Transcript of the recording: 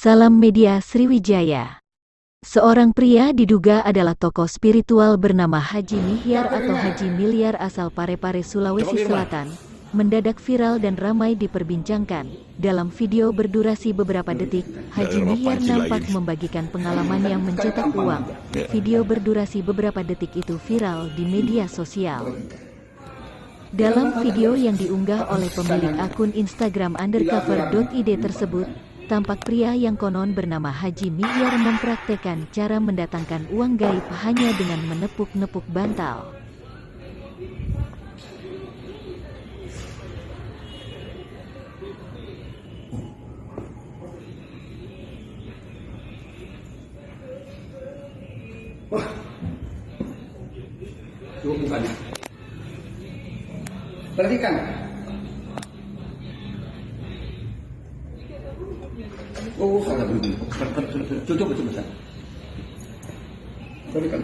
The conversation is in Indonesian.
Salam Media Sriwijaya. Seorang pria diduga adalah tokoh spiritual bernama Haji Mihyar atau Haji Miliar asal Parepare, Sulawesi Selatan, mendadak viral dan ramai diperbincangkan. Dalam video berdurasi beberapa detik, Haji Mihyar nampak membagikan pengalaman yang mencetak uang. Video berdurasi beberapa detik itu viral di media sosial. Dalam video yang diunggah oleh pemilik akun Instagram undercover.id tersebut, tampak pria yang konon bernama Haji Mihyar mempraktekkan cara mendatangkan uang gaib hanya dengan menepuk-nepuk bantal. Wah, coba mukanya. Perhatikan. Oh, salah begini. Tutup betul-betul. Perhatikan.